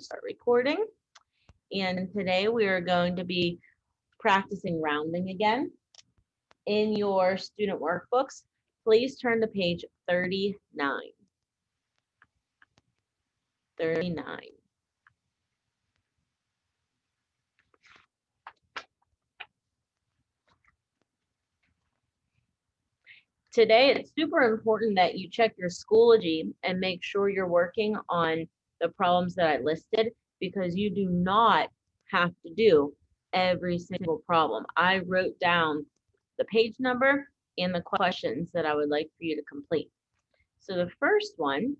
start recording. And today we are going to be practicing rounding again. In your student workbooks, please turn to page 39. 39. Today, it's super important that you check your Schoology and make sure you're working on the problems that I listed, because you do not have to do every single problem. I wrote down the page number and the questions that I would like for you to complete. So the first one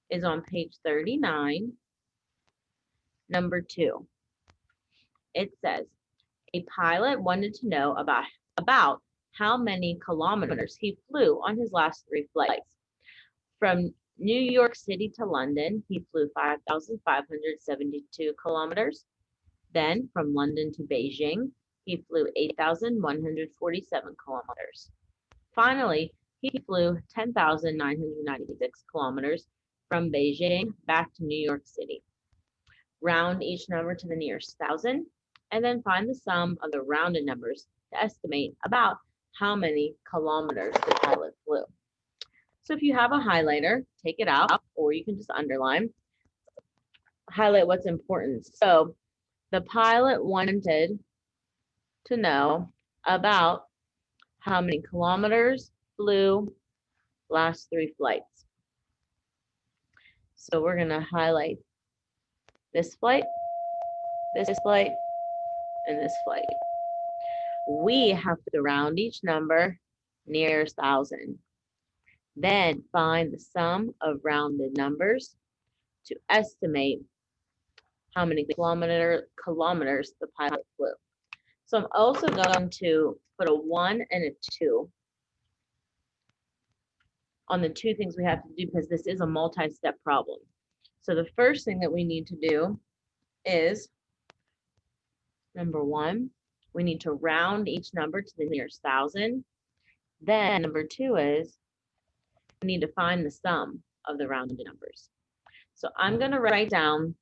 is on page 39, number 2. It says, a pilot wanted to know about how many kilometers he flew on his last 3 flights. From New York City to London, he flew 5,572 kilometers. Then from London to Beijing, he flew 8,147 kilometers. Finally, he flew 10,996 kilometers from Beijing back to New York City. Round each number to the nearest thousand, and then find the sum of the rounded numbers to estimate about how many kilometers the pilot flew. So if you have a highlighter, take it out, or you can just underline. Highlight what's important. So the pilot wanted to know about how many kilometers flew last 3 flights. So we're going to highlight this flight, and this flight. We have to round each number nearest thousand. Then find the sum of rounded numbers to estimate how many kilometers the pilot flew. So I'm also going to put a 1 and a 2 on the 2 things we have to do, because this is a multi-step problem. So the first thing that we need to do is, number 1, we need to round each number to the nearest thousand. Then number 2 is, we need to find the sum of the rounded numbers. So I'm going to write down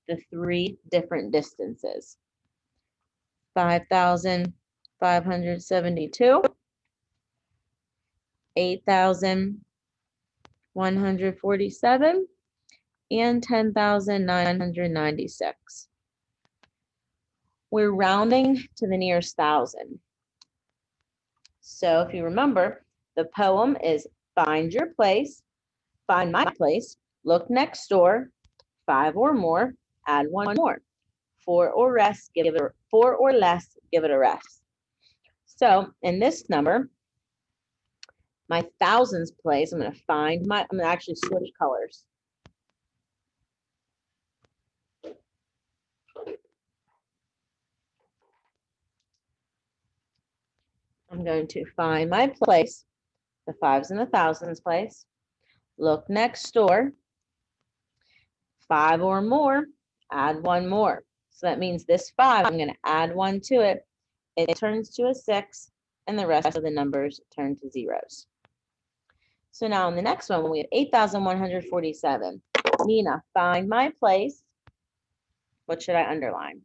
the 3 different distances. 5,572, 8,147, and 10,996. We're rounding to the nearest thousand. So if you remember, the poem is find your place, find my place, look next door, 5 or more, add 1 more. 4 or less, give it a rest. So in this number, my thousands place, I'm going to actually switch colors. I'm going to find my place, the 5s and the thousands place, look next door, 5 or more, add 1 more. So that means this 5, I'm going to add 1 to it. It turns to a 6, and the rest of the numbers turn to zeros. So now in the next one, we have 8,147. Nina, find my place. What should I underline?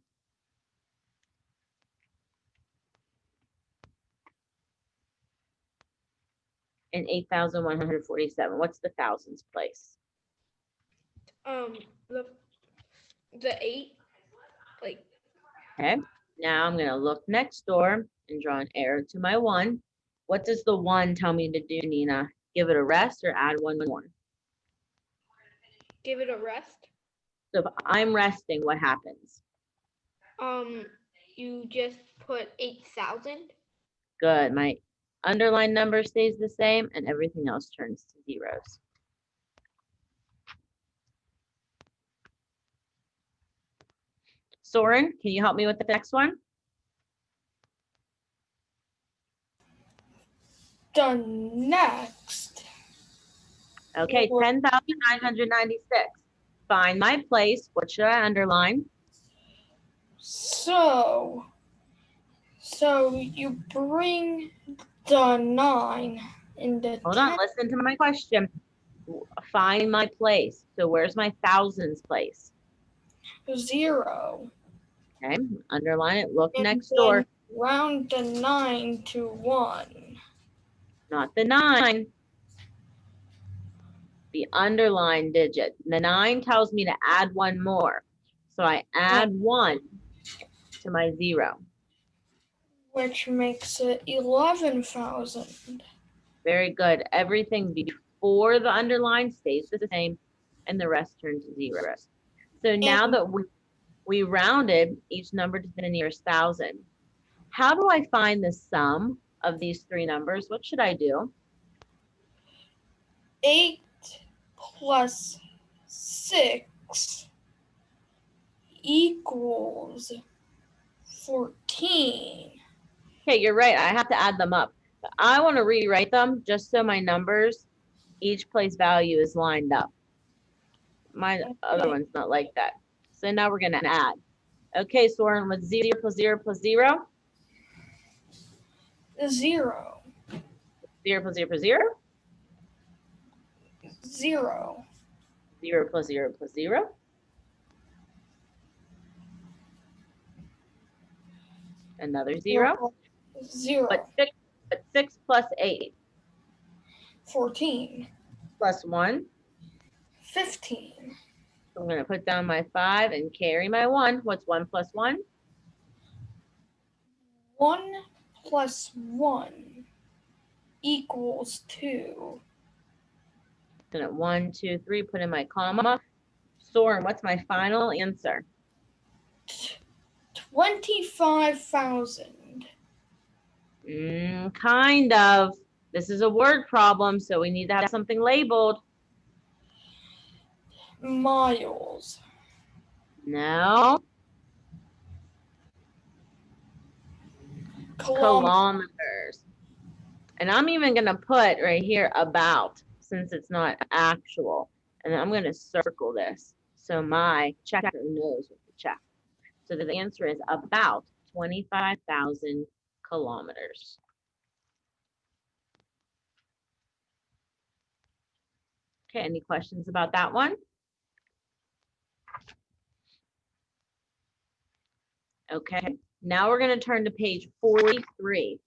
In 8,147, what's the thousands place? The 8, like. Okay, now I'm going to look next door and draw an arrow to my 1. What does the 1 tell me to do, Nina? Give it a rest or add 1 more? Give it a rest. So if I'm resting, what happens? You just put 8,000. Good. My underlined number stays the same and everything else turns to zeros. Soren, can you help me with the next one? The next. Okay, 10,996. Find my place. What should I underline? So you bring the 9 in the Hold on, listen to my question. Find my place. So where's my thousands place? 0. Okay, underline it, look And next then door, round the 9 to 1. not the 9. The underlined digit. The 9 tells me to add one more. So I add 1 to my 0. Which makes it 11,000. Very good. Everything before the underline stays the same and the rest turn to zeros. So now And that we rounded each number to the nearest thousand, how do I find the sum of these three numbers? What should I do? 8 plus 6 equals 14. Okay, you're right. I have to add them up. But I want to rewrite them just so my numbers, each place value is lined up. My other one's not like that. So now we're going to add. Okay, Soren, with 0 plus 0 plus 0? 0. 0 plus 0 plus 0? 0. 0 plus 0 plus 0? Another 0. 0. But 6 plus 8 14. plus 1. 15. So I'm going to put down my 5 and carry my 1. What's 1 plus 1? 1 plus 1 equals 2. Then at 1, 2, 3, put in my comma. Soren, what's my final answer? 25,000 Kind of. This is a word problem, so we need to have something labeled. miles. No. Kilometers. And I'm even going to put right here about, since it's not actual. And I'm going to circle this so my checker knows what to check. So the answer is about 25,000 kilometers. Okay, any questions about that one? Okay, now we're going to turn to page 43.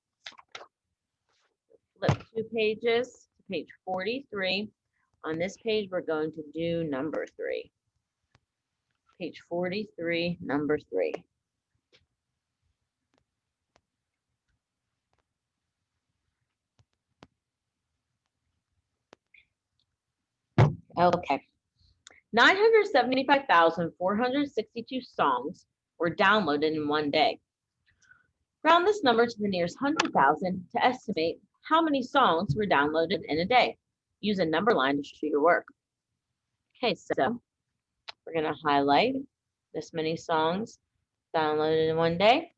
Flip 2 pages to page 43. On this page, we're going to do number 3. Page 43, number 3. Okay. 975,462 songs were downloaded in one day. Round this number to the nearest 100,000 to estimate how many songs were downloaded in a day. Use a number line to show your work. Okay, so we're going to highlight this many songs downloaded in one day.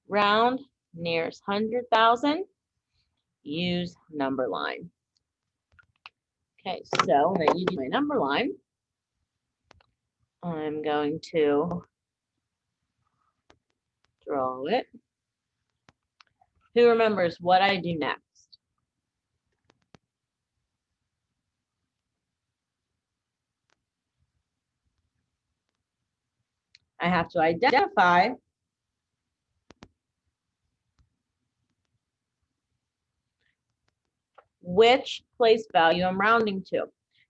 Round nearest 100,000. Use number line. Okay, so when I use my number line, I'm going to draw it. Who remembers what I do next? I have to identify which place value I'm rounding to.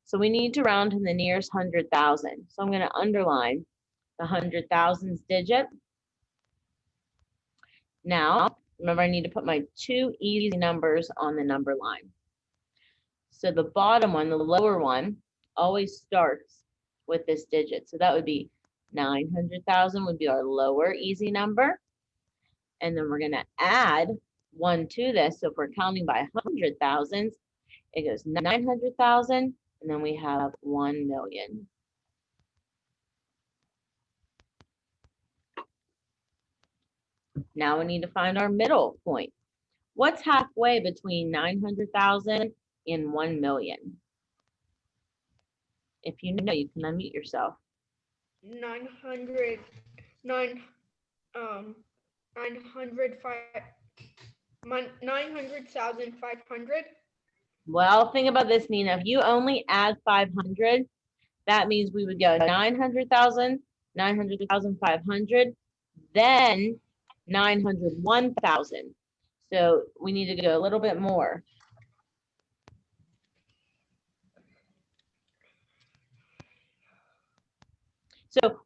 So we need to round to the nearest 100,000. So I'm going to underline the 100,000s digit. Now, remember I need to put my 2 easy numbers on the number line. So the bottom one, the lower one, always starts with this digit. So that would be 900,000 would be our lower easy number. And then we're going to add 1 to this. So if we're counting by 100,000s, it goes 900,000, and then we have 1 million. Now we need to find our middle point. What's halfway between 900,000 and 1 million? If you know, you can unmute yourself. 900, 900,500. Well, think about this, Nina. If you only add 500, that means we would go 900,000, 900,500, then 901,000. So we need to go a little bit more. So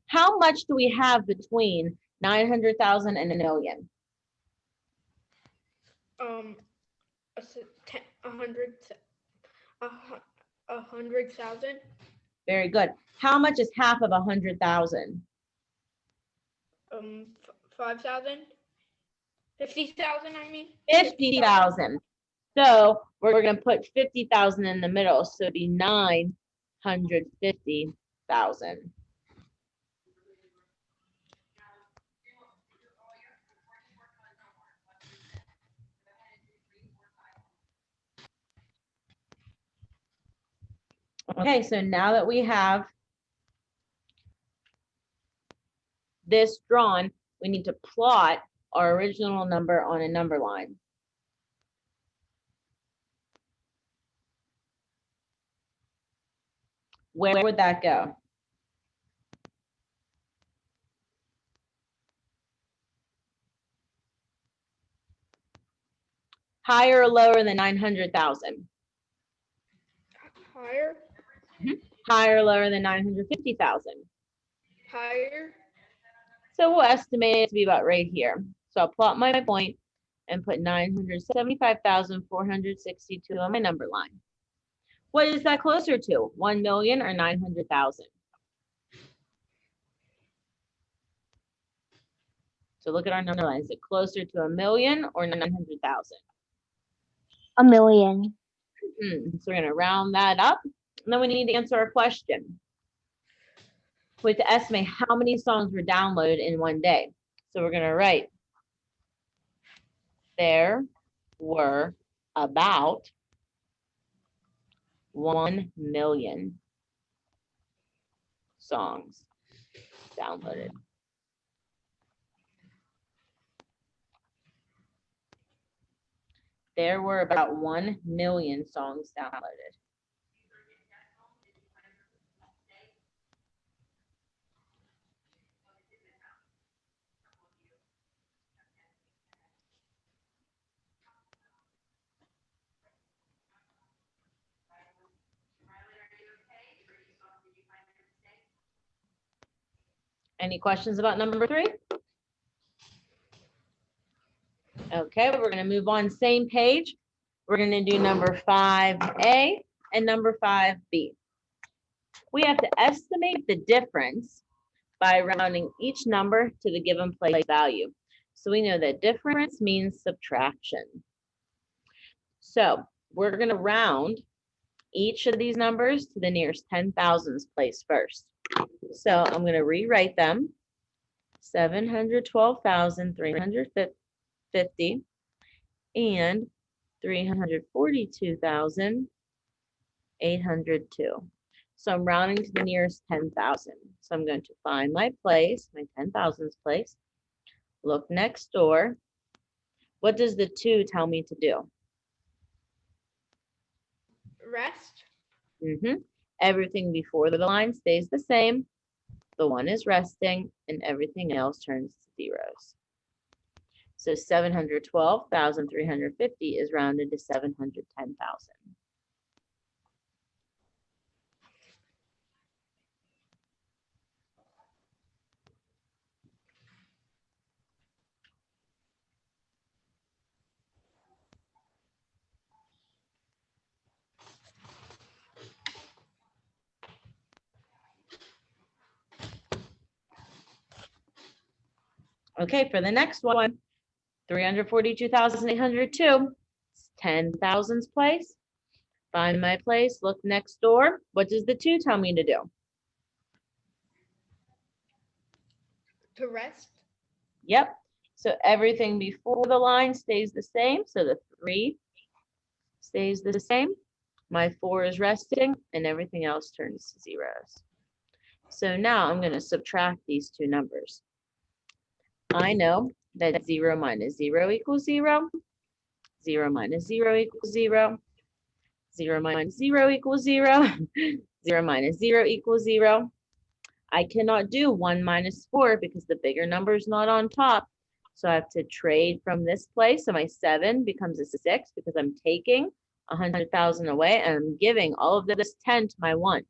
how much do we have between 900,000 and a million? A 100,000. Very good. How much is half of 100,000? 5,000. 50,000. I mean. 50,000. So we're going to put 50,000 in the middle. So it'd be 950,000. Okay, so now that we have this drawn, we need to plot our original number on a number line. Where would that go? Higher or lower than 900,000? Higher. Higher or lower than 950,000? Higher. So we'll estimate it to be about right here. So I'll plot my point and put 975,462 on my number line. What is that closer to? 1 million or 900,000? So look at our number line. Is it closer to 1 million or 900,000? A million. So we're going to round that up. And then we need to answer our question. We have to estimate how many songs were downloaded in one day. So we're going to write, there were about 1 million songs downloaded. There were about 1 million songs downloaded. Any questions about number 3? Okay, we're going to move on, same page. We're going to do number 5A and number 5B. We have to estimate the difference by rounding each number to the given place value. So we know that difference means subtraction. So we're going to round each of these numbers to the nearest 10,000s place first. So I'm going to rewrite them. 712,350 and 342,802. So I'm rounding to the nearest 10,000. So I'm going to find my place, my 10,000s place. Look next door. What does the 2 tell me to do? Rest. Everything before the line stays the same. The 1 is resting and everything else turns to zeros. So 712,350 is rounded to 710,000. Okay, for the next one, 342,802, 10,000s place. Find my place, look next door. What does the 2 tell me to do? To rest. Yep. So everything before the line stays the same. So the 3 stays the same. My 4 is resting and everything else turns to zeros. So now I'm going to subtract these 2 numbers. I know that 0 minus 0 equals 0. 0 minus 0 equals 0. 0 minus 0 equals 0. 0 minus 0 equals 0. I cannot do 1 minus 4 because the bigger number is not on top. So I have to trade from this place. So my 7 becomes a 6 because I'm taking 100,000 away and I'm giving all of this 10 to my 1.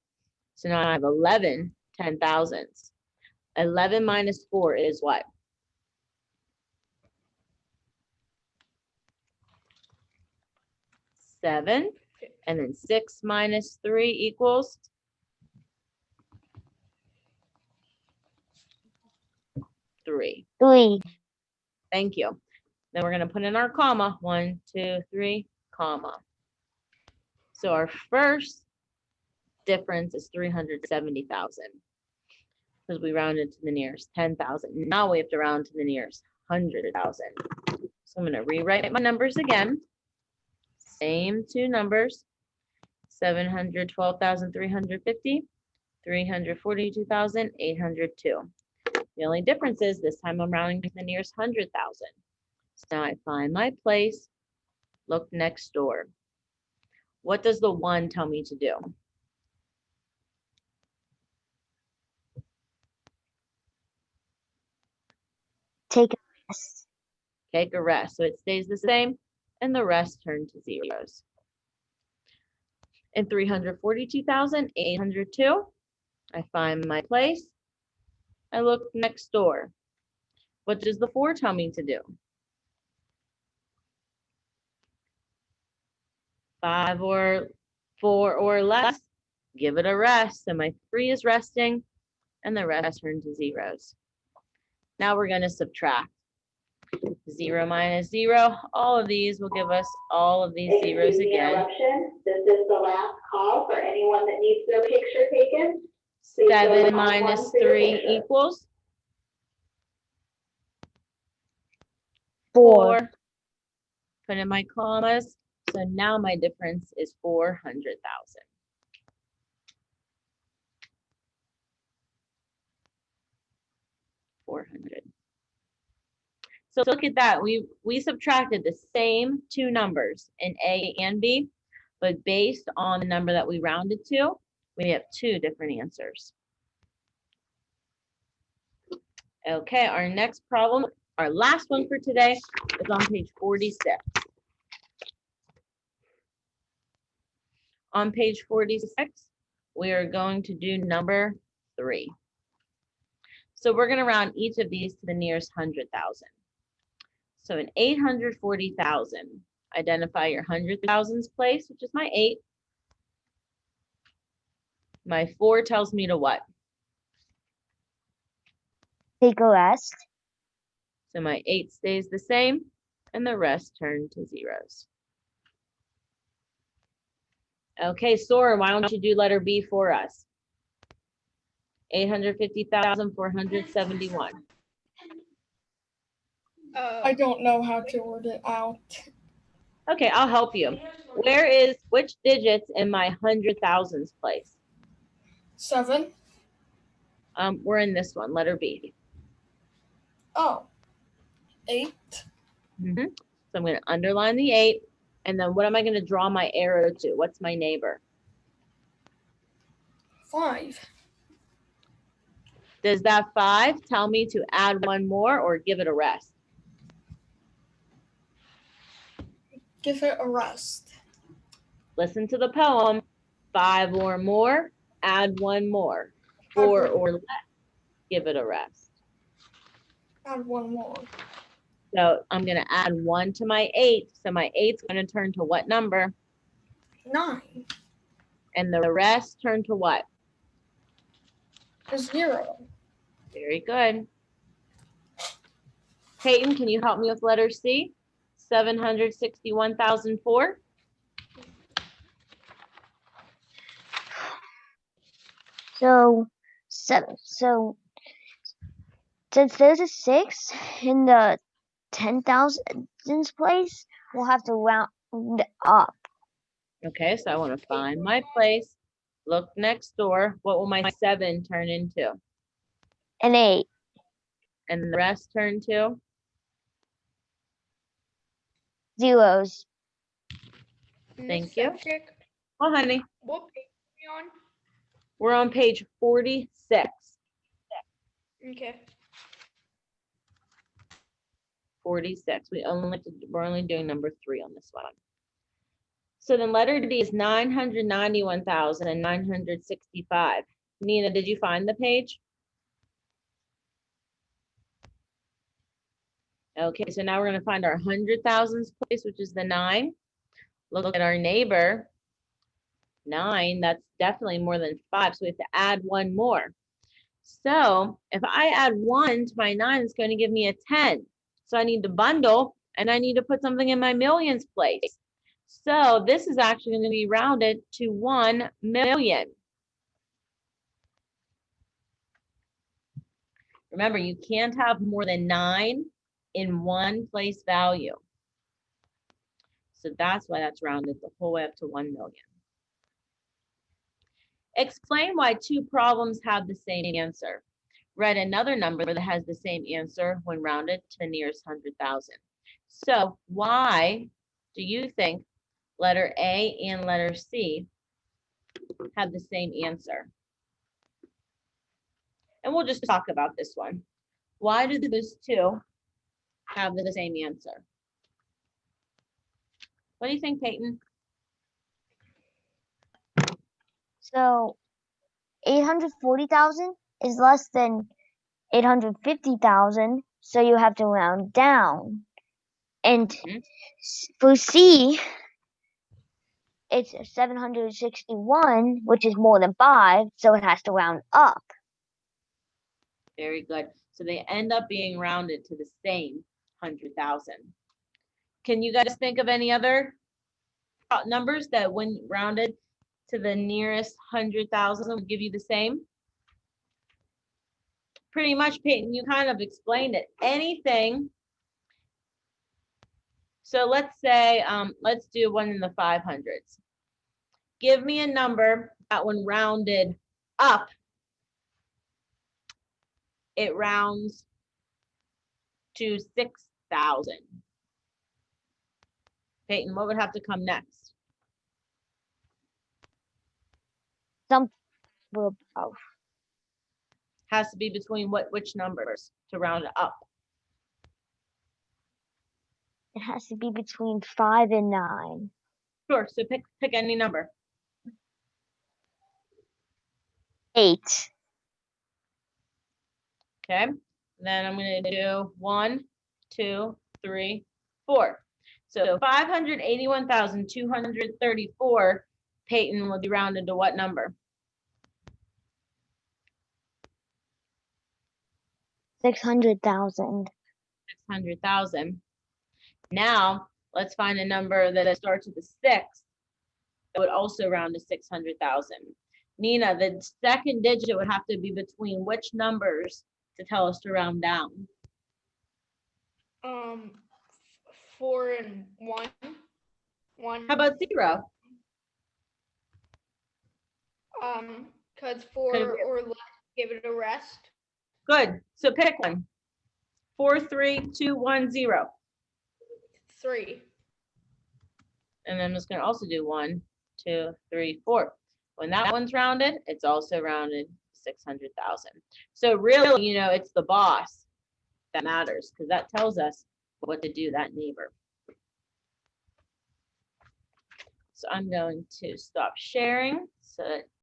So now I have 11 10,000s. 11 minus 4 is what? 7. And then 6 minus 3 equals 3. 3. Thank you. Then we're going to put in our comma. 1, 2, 3, comma. So our first difference is 370,000 because we rounded to the nearest 10,000. Now we have to round to the nearest 100,000. So I'm going to rewrite my numbers again. Same two numbers. 712,350, 342,802. The only difference is this time I'm rounding to the nearest 100,000. So now I find my place, look next door. What does the 1 tell me to do? Take a rest. Take a rest. So it stays the same, and the rest turn to zeros. And 342,802, I find my place. I look next door. What does the 4 tell me to do? 5 or 4 or less, give it a rest. So my 3 is resting, and the rest turn to zeros. Now we're going to subtract. 0 minus 0, all of these will give us all of these zeros again. This is the last call for anyone that needs their picture taken. 7 minus 3 equals 4. Put in my commas. So now my difference is 400,000. So look at that. We subtracted the same two numbers in A and B, but based on the number that we rounded to, we have two different answers. Okay, our next problem, our last one for today, is on page 46. On page 46, we are going to do number 3. So we're going to round each of these to the nearest 100,000. So in 840,000, identify your 100,000s place, which is my 8. My 4 tells me to what? Take a rest. So my 8 stays the same, and the rest turn to zeros. Okay, Sora, why don't you do letter B for us? 850,471. I don't know how to word it out. Okay, I'll help you. Which digits in my 100,000s place? 7. We're in this one, letter B. Oh. 8. So I'm going to underline the 8, and then what am I going to draw my arrow to? What's my neighbor? 5. Does that 5 tell me to add one more or give it a rest? Give it a rest. Listen to the poem. 5 or more, add one more. 4 or less, give it a rest. Add one more. So I'm going to add 1 to my 8. So my 8's going to turn to what number? 9. And the rest turn to what? 0. Very good. Peyton, can you help me with letter C? 761,004. So since there's a 6 in the 10,000s place, we'll have to round up. Okay, so I want to find my place. Look next door. What will my 7 turn into? An 8. And the rest turn to? Zeros. Thank you. Well, honey, What page are we on? we're on page 46. Okay. 46. We're only doing number 3 on this one. So then letter D is 991,965. Nina, did you find the page? Okay, so now we're going to find our 100,000s place, which is the 9. Look at our neighbor, 9. That's definitely more than 5, so we have to add 1 more. So if I add 1 to my 9, it's going to give me a 10. So I need to bundle, and I need to put something in my millions place. So this is actually going to be rounded to 1 million. Remember, you can't have more than 9 in one place value. So that's why that's rounded the whole way up to 1 million. Explain why 2 problems have the same answer. Write another number that has the same answer when rounded to the nearest 100,000. So why do you think letter A and letter C have the same answer? And we'll just talk about this one. Why do those 2 have the same answer? What do you think, Peyton? So 840,000 is less than 850,000, so you have to round down. And for C, it's 761, which is more than 5, so it has to round up. Very good. So they end up being rounded to the same 100,000. Can you guys think of any other numbers that when rounded to the nearest 100,000 would give you the same? Pretty much, Peyton, you kind of explained it. Anything. So let's say, let's do one in the 500s. Give me a number that when rounded up, it rounds to 6,000. Peyton, what would have to come next? Some Has to be between which numbers to round it up? it has to be between 5 and 9. Sure, so pick any number. 8. Okay, then I'm going to do 1, 2, 3, 4. So 581,234, Peyton, will be rounded to what number? 600,000. 600,000. Now, let's find a number that starts with a 6 that would also round to 600,000. Nina, the second digit would have to be between which numbers to tell us to round down? 4 and 1. 1. How about 0? Because 4 or less, give it a rest. Good. So pick one. 4, 3, 2, 1, 0. 3. And I'm just going to also do 1, 2, 3, 4. When that one's rounded, it's also rounded 600,000. So really, you know, it's the boss that matters because that tells us what to do, that neighbor. So I'm going to stop sharing so that